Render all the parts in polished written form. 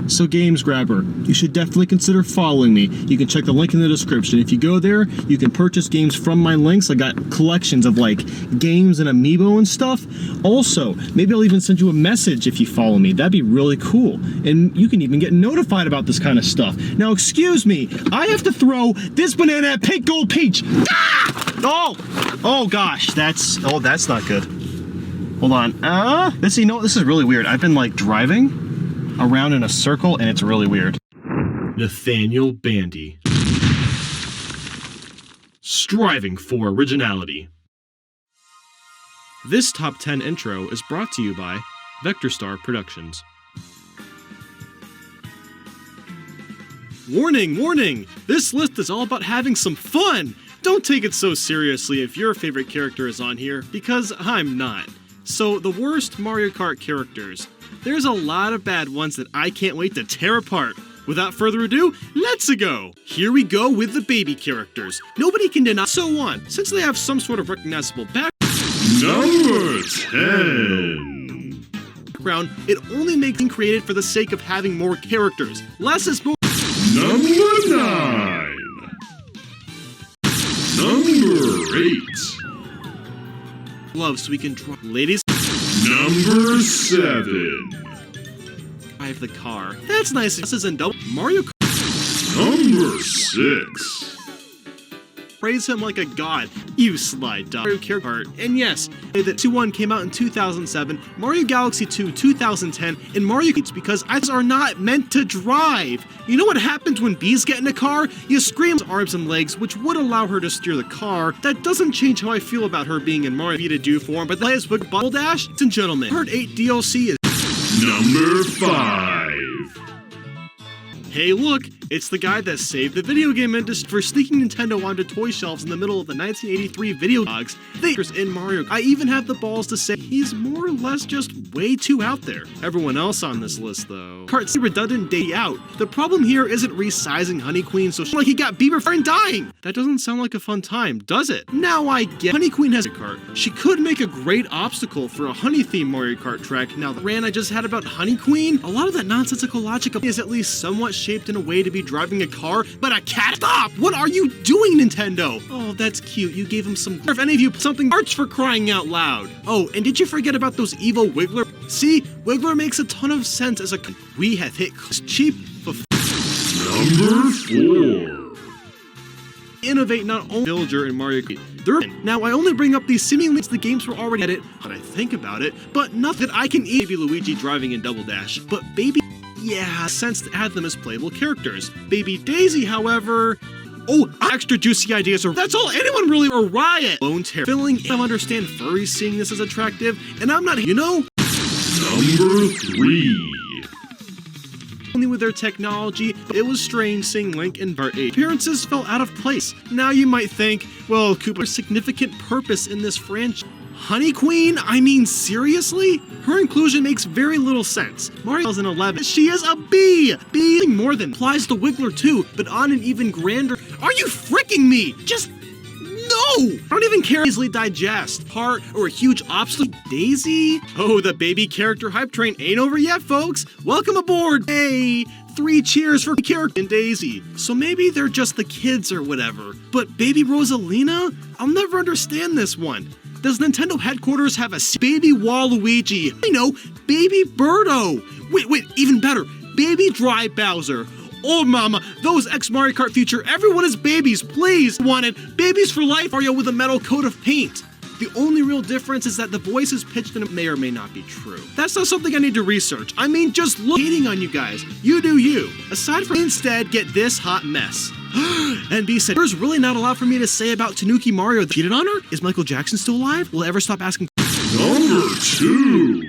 So Games Grabber, you should definitely consider following me. You can check the link in the description. If you go there, you can purchase games from my links. I got collections of like games and amiibo and stuff. Also, maybe I'll even send you a message if you follow me. That'd be really cool. And you can even get notified about this kind of stuff. Now, excuse me, I have to throw this banana at Pink Gold Peach. Ah! Oh gosh, that's not good. Hold on. This is really weird. I've been like driving around in a circle and it's really weird. Nathaniel Bandy. Striving for originality. This top 10 intro is brought to you by Vector Star Productions. Warning, warning! This list is all about having some fun! Don't take it so seriously if your favorite character is on here, because I'm not. So, the worst Mario Kart characters. There's a lot of bad ones that I can't wait to tear apart. Without further ado, let's go! Here we go with the baby characters. Nobody can deny so on, since they have some sort of recognizable background. Number 10. It only makes it created for the sake of having more characters. Less is more. Number 9. Number 8. Love so we can draw. Ladies. Number 7. Drive the car. That's nice. This is in double Mario Kart. Number 6. Praise him like a god. You slide dog. Mario Kart. And yes, that 2-1 came out in 2007, Mario Galaxy 2 2010, and Mario Kart because eyes are not meant to drive. You know what happens when bees get in a car? You scream arms and legs, which would allow her to steer the car. That doesn't change how I feel about her being in Mario to do form, but that is with Bubble Dash. Ladies and gentlemen, Part 8 DLC is Number 5. Hey look, it's the guy that saved the video game industry for sneaking Nintendo onto toy shelves in the middle of the 1983 video dogs. There's in Mario. I even have the balls to say he's more or less just way too out there. Everyone else on this list though. Kart's redundant day out. The problem here isn't resizing Honey Queen so like he got Bieber and dying. That doesn't sound like a fun time, does it? Now I get Honey Queen has a kart. She could make a great obstacle for a honey themed Mario Kart track. Now the rant I just had about Honey Queen, a lot of that nonsensical logic is at least somewhat shaped in a way to be driving a car, but a cat. Stop! What are you doing, Nintendo? Oh, that's cute. You gave him some. If any of you something arts for crying out loud. Oh, and did you forget about those evil Wiggler? See, Wiggler makes a ton of sense as a. We have hit cheap. Number 4. Innovate not only Villager and Mario Kart. Now I only bring up these seemingly the games were already at it, when I think about it, but not that I can eat Baby Luigi driving in Double Dash, but Baby. Yeah, sense to add them as playable characters. Baby Daisy, however. Oh, extra juicy ideas are. That's all anyone really. Or Riot. Lone Terror. Filling. I understand furries seeing this as attractive, and I'm not. You know. Number 3. Only with their technology, it was strange seeing Link in Part 8. Appearances fell out of place. Now you might think, well, Koopa's significant purpose in this franchise. Honey Queen? I mean, seriously? Her inclusion makes very little sense. Mario 2011, she is a bee! Bee more than applies to Wiggler too, but on an even grander. Are you freaking me? Just no! I don't even care easily digest, heart, or a huge obstacle. Daisy? Oh, the baby character hype train ain't over yet, folks. Welcome aboard. Hey, 3 cheers for character and Daisy. So maybe they're just the kids or whatever. But baby Rosalina? I'll never understand this one. Does Nintendo headquarters have a baby Waluigi? I know, baby Birdo. Wait, even better, baby Dry Bowser. Oh mama, those ex-Mario Kart feature everyone is babies, please. Wanted babies for life Mario with a metal coat of paint. The only real difference is that the voice is pitched and it may or may not be true. That's not something I need to research. I mean, just hating on you guys. You do you. Aside from instead, get this hot mess. NB said, there's really not a lot for me to say about Tanuki Mario. Cheated on her? Is Michael Jackson still alive? Will I ever stop asking? Number 2.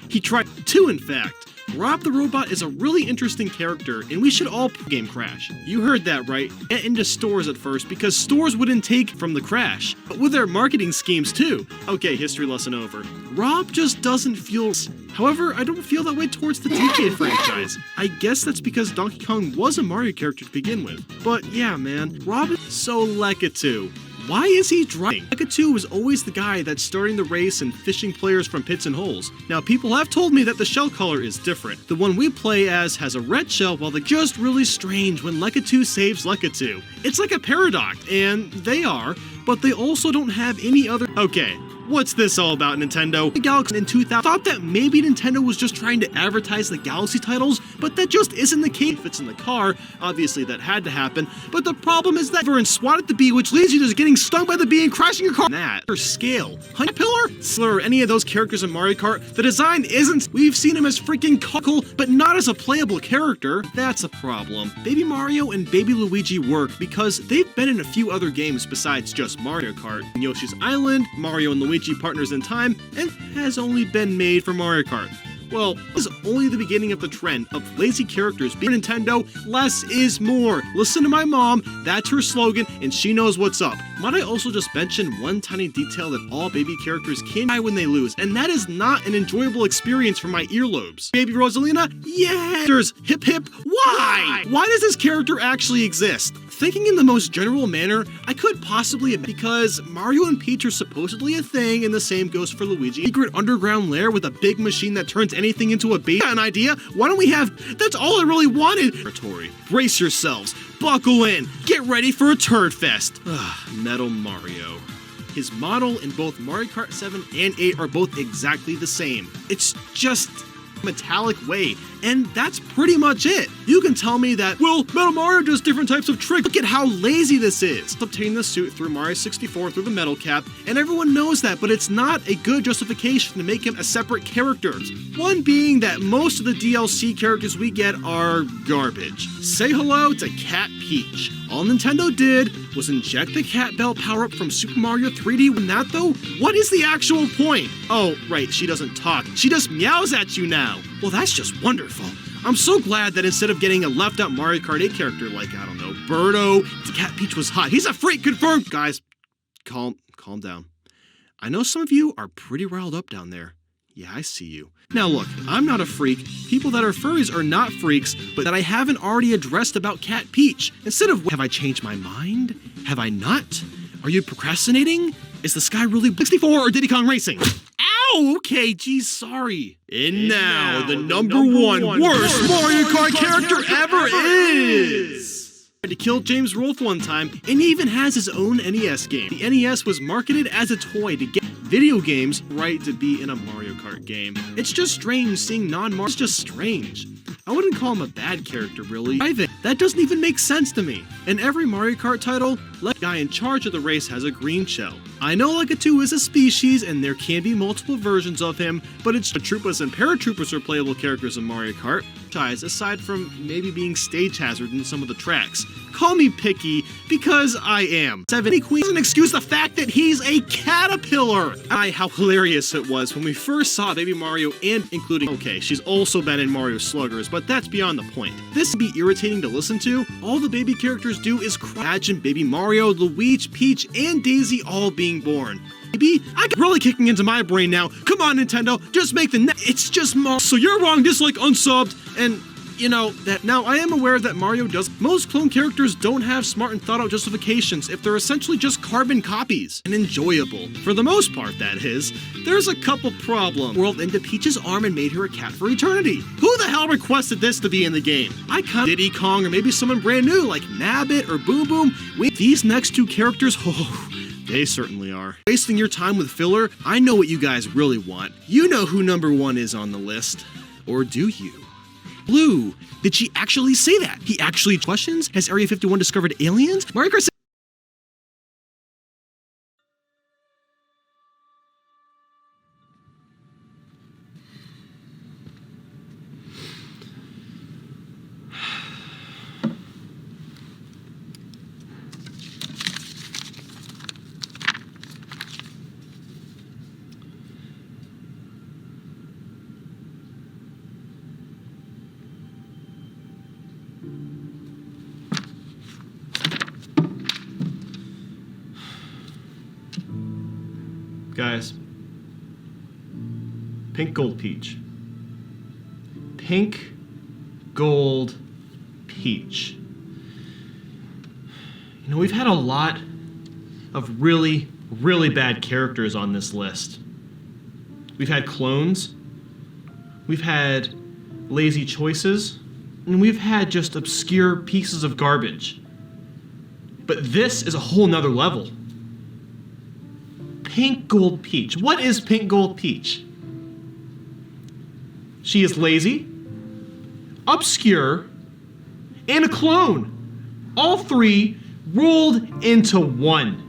He tried 2, in fact. Rob the Robot is a really interesting character, and we should all game Crash. You heard that right. Get into stores at first, because stores wouldn't take from the Crash, but with their marketing schemes too. Okay, history lesson over. Rob just doesn't feel. However, I don't feel that way towards the TJ franchise. I guess that's because Donkey Kong was a Mario character to begin with. But yeah, man, Rob is so Lekatu. Why is he driving? Lakitu was always the guy that's starting the race and fishing players from pits and holes. Now, people have told me that the shell color is different. The one we play as has a red shell, while the just really strange when Lakitu saves Lakitu. It's like a paradox, and they are, but they also don't have any other. Okay. What's this all about, Nintendo? The Galaxy in 2000 thought that maybe Nintendo was just trying to advertise the Galaxy titles, but that just isn't the case. If it's in the car, obviously that had to happen, but the problem is that Vern swatted the bee, which leads you to getting stung by the bee and crashing your car. That, or Scale, Honey Pillar, Slur, any of those characters in Mario Kart, the design isn't. We've seen him as freaking cool, but not as a playable character. That's a problem. Baby Mario and Baby Luigi work because they've been in a few other games besides just Mario Kart. Yoshi's Island, Mario and Luigi Partners in Time, and has only been made for Mario Kart. Well, this is only the beginning of the trend of lazy characters being Nintendo. Less is more. Listen to my mom, that's her slogan, and she knows what's up. Might I also just mention one tiny detail that all baby characters can die when they lose, and that is not an enjoyable experience for my earlobes. Baby Rosalina? Yeah! There's hip hip. Why? Why does this character actually exist? Thinking in the most general manner, I could possibly admit because Mario and Peach are supposedly a thing, and the same goes for Luigi. Secret underground lair with a big machine that turns anything into a baby. An idea? Why don't we have? That's all I really wanted. Territory. Brace yourselves. Buckle in. Get ready for a turd fest. Metal Mario. His model in both Mario Kart 7 and 8 are both exactly the same. It's just metallic way, and that's pretty much it. You can tell me that, well, Metal Mario does different types of tricks. Look at how lazy this is. Obtain the suit through Mario 64 through the metal cap, and everyone knows that, but it's not a good justification to make him a separate character. One being that most of the DLC characters we get are garbage. Say hello to Cat Peach. All Nintendo did was inject the cat bell power-up from Super Mario 3D. When that though, what is the actual point? Oh, right, she doesn't talk. She just meows at you now. Well, that's just wonderful. I'm so glad that instead of getting a left-out Mario Kart 8 character like, I don't know, Birdo, the Cat Peach was hot. He's a freak, confirmed! Guys, calm down. I know some of you are pretty riled up down there. Yeah, I see you. Now look, I'm not a freak. People that are furries are not freaks, but that I haven't already addressed about Cat Peach. Instead of, have I changed my mind? Have I not? Are you procrastinating? Is the sky really 64 or Diddy Kong Racing? Ow! Okay, geez, sorry. And now, the number one worst Mario Kart character ever is! Tried to kill James Rolfe one time, and he even has his own NES game. The NES was marketed as a toy to get video games right to be in a Mario Kart game. It's just strange seeing non-Mario. It's just strange. I wouldn't call him a bad character, really. I think that doesn't even make sense to me. In every Mario Kart title, the guy in charge of the race has a green shell. I know Lakitu is a species, and there can be multiple versions of him, but it's Troopas and Paratroopers are playable characters in Mario Kart, aside from maybe being stage hazard in some of the tracks. Call me picky, because I am. 7 Queen doesn't excuse the fact that he's a caterpillar! How hilarious it was when we first saw Baby Mario and including, okay, she's also been in Mario Sluggers, but that's beyond the point. This would be irritating to listen to. All the baby characters do is cry. Imagine Baby Mario, Luigi, Peach, and Daisy all being born. Maybe I got really kicking into my brain now. Come on, Nintendo, just make the it's just Mario. So you're wrong, dislike, unsubbed, and you know, that now I am aware that Mario does. Most clone characters don't have smart and thought out justifications if they're essentially just carbon copies and enjoyable. For the most part, that is. There's a couple problems. Whirled into Peach's arm and made her a cat for eternity. Who the hell requested this to be in the game? I kind of Diddy Kong or maybe someone brand new like Nabbit or Boom Boom. These next two characters, they certainly are. Wasting your time with filler? I know what you guys really want. You know who number one is on the list. Or do you? Blue. Did she actually say that? He actually questions? Has Area 51 discovered aliens? Mario Kart. Guys, pink gold peach. Pink gold peach. You know, we've had a lot of really, really bad characters on this list. We've had clones, we've had lazy choices, and we've had just obscure pieces of garbage. But this is a whole nother level. Pink Gold Peach. What is Pink Gold Peach? She is lazy, obscure, and a clone. All three rolled into one.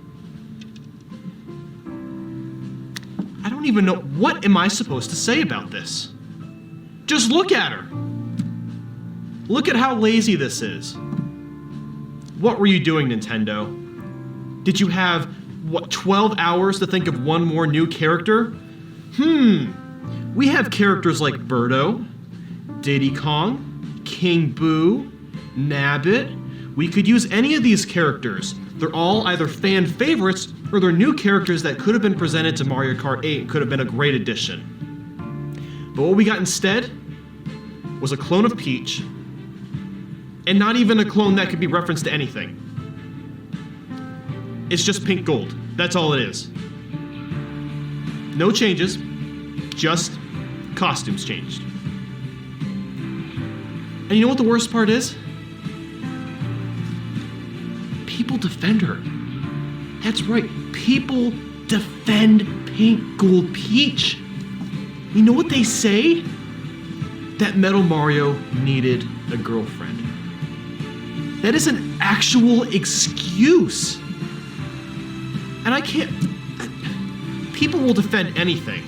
I don't even know, what am I supposed to say about this? Just look at her. Look at how lazy this is. What were you doing, Nintendo? Did you have, 12 hours to think of one more new character? We have characters like Birdo, Diddy Kong, King Boo, Nabbit. We could use any of these characters. They're all either fan favorites or they're new characters that could have been presented to Mario Kart 8 and could have been a great addition. But what we got instead was a clone of Peach, and not even a clone that could be referenced to anything. It's just pink gold. That's all it is. No changes, just costumes changed. And you know what the worst part is? People defend her. That's right, people defend Pink Gold Peach. You know what they say? That Metal Mario needed a girlfriend. That is an actual excuse. And I can't... People will defend anything.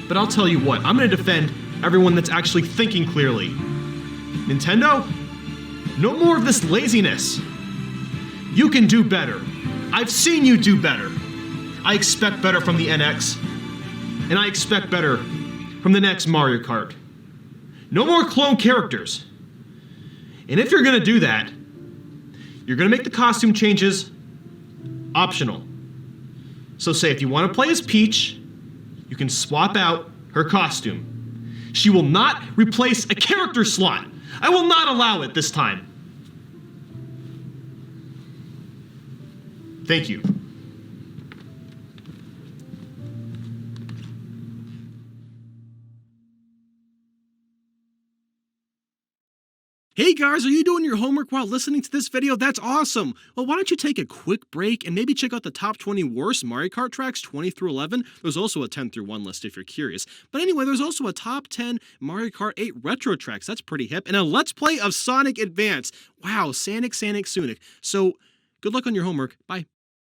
But I'll tell you what, I'm going to defend everyone that's actually thinking clearly. Nintendo, no more of this laziness. You can do better. I've seen you do better. I expect better from the NX. And I expect better from the next Mario Kart. No more clone characters. And if you're going to do that, you're going to make the costume changes optional. So say if you want to play as Peach, you can swap out her costume. She will not replace a character slot. I will not allow it this time. Thank you. Hey guys, are you doing your homework while listening to this video? That's awesome! Well, why don't you take a quick break and maybe check out the top 20 worst Mario Kart tracks 20 through 11. There's also a 10 through 1 list if you're curious. But anyway, there's also a top 10 Mario Kart 8 retro tracks. That's pretty hip. And a Let's Play of Sonic Advance. Wow, Sonic, Sonic. So, good luck on your homework. Bye.